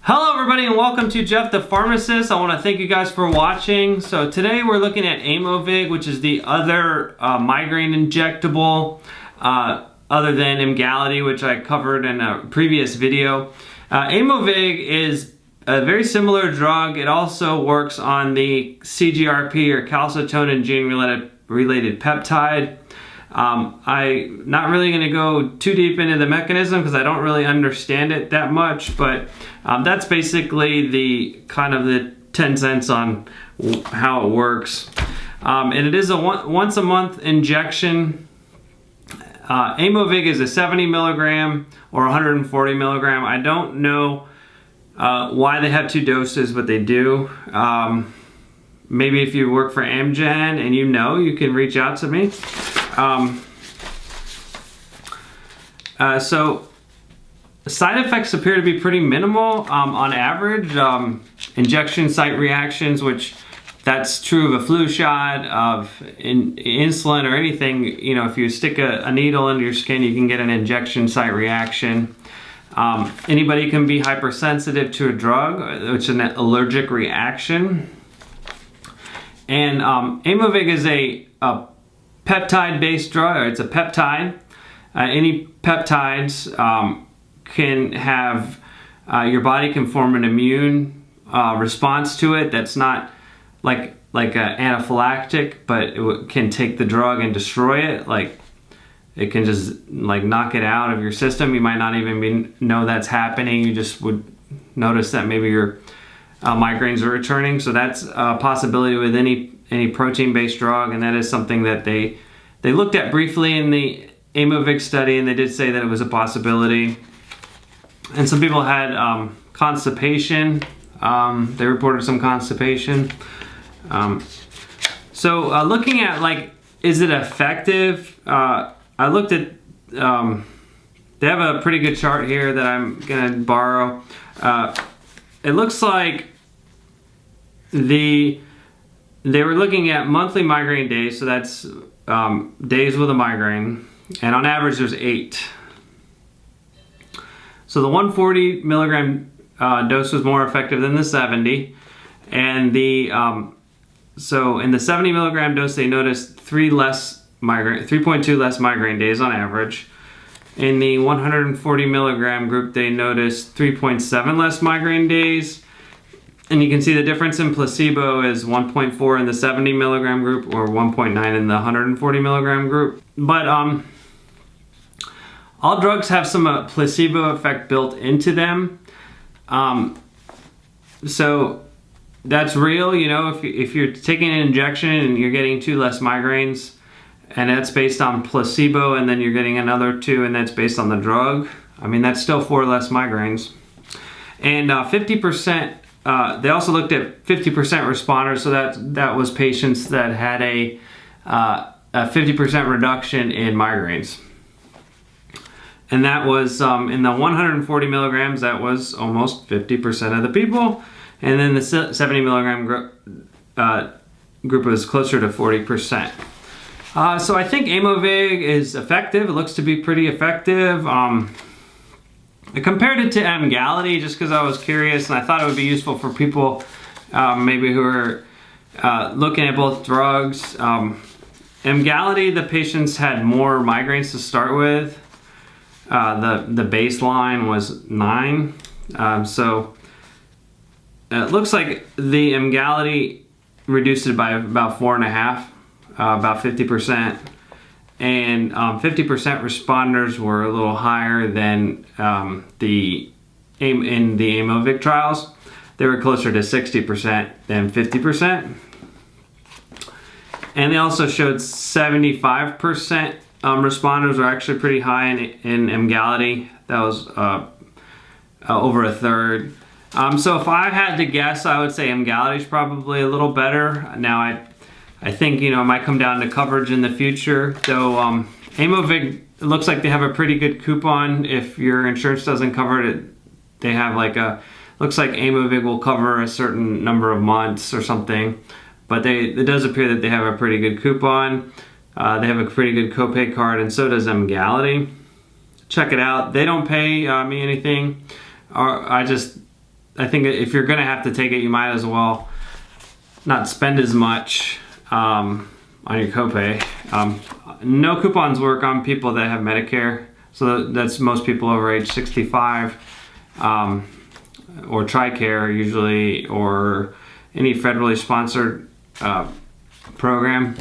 Hello everybody and welcome to Jeff the Pharmacist. I want to thank you guys for watching. So today we're looking at Aimovig, which is the other migraine injectable other than Emgality, which I covered in a previous video. Aimovig is a very similar drug. It also works on the CGRP or calcitonin gene related peptide. I'm not really going to go too deep into the mechanism because I don't really understand it that much, but that's basically the kind of the 10 cents on how it works. And it is a once a month injection. Aimovig is a 70 milligram or 140 milligram. I don't know why they have two doses, but they do. Maybe if you work for Amgen and you can reach out to me. So side effects appear to be pretty minimal on average. Injection site reactions, which that's true of a flu shot, of insulin or anything. If you stick a needle into your skin, you can get an injection site reaction. Anybody can be hypersensitive to a drug, which is an allergic reaction. And Aimovig is a peptide-based drug, or it's a peptide. Any peptides can have, your body can form an immune response to it that's not like an anaphylactic, but it can take the drug and destroy it. Like it can just knock it out of your system. You might not even know that's happening. You just would notice that maybe your migraines are returning. So that's a possibility with any protein-based drug, and that is something that they looked at briefly in the Aimovig study, and they did say that it was a possibility. And some people had constipation. They reported some constipation. So looking at is it effective? I looked at, they have a pretty good chart here that I'm gonna borrow. It looks like they were looking at monthly migraine days, so that's days with a migraine, and on average there's 8. So the 140 milligram dose was more effective than the 70, and so in the 70 milligram dose they noticed 3.2 less migraine days on average. In the 140 milligram group they noticed 3.7 less migraine days. And you can see the difference in placebo is 1.4 in the 70 milligram group or 1.9 in the 140 milligram group. But all drugs have some placebo effect built into them. So that's real, if you're taking an injection and you're getting 2 less migraines, and that's based on placebo, and then you're getting another 2 and that's based on the drug, I mean, that's still 4 less migraines. And 50%, they also looked at 50% responders, so that was patients that had a 50% reduction in migraines. And that was in the 140 milligrams, that was almost 50% of the people. And then the 70 milligram group was closer to 40%. So I think Aimovig is effective. It looks to be pretty effective. I compared it to Emgality just because I was curious and I thought it would be useful for people maybe who are looking at both drugs. Emgality, the patients had more migraines to start with. The baseline was 9. So it looks like the Emgality reduced it by about 4.5, about 50%. And 50% responders were a little higher than in the Aimovig trials. They were closer to 60% than 50%. And they also showed 75% responders were actually pretty high in Emgality. That was over a third. So if I had to guess, I would say Emgality is probably a little better. Now I think it might come down to coverage in the future, though. Aimovig, it looks like they have a pretty good coupon. If your insurance doesn't cover it, they have looks like Aimovig will cover a certain number of months or something, but it does appear that they have a pretty good coupon. They have a pretty good copay card, and so does Emgality. Check it out. They don't pay me anything. I just I think if you're gonna have to take it, you might as well not spend as much on your copay. No coupons work on people that have Medicare, so that's most people over age 65, or TRICARE usually, or any federally sponsored program.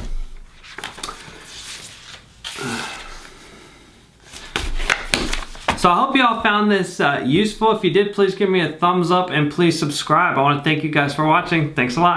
So I hope you all found this useful. If you did, please give me a thumbs up and please subscribe. I want to thank you guys for watching. Thanks a lot.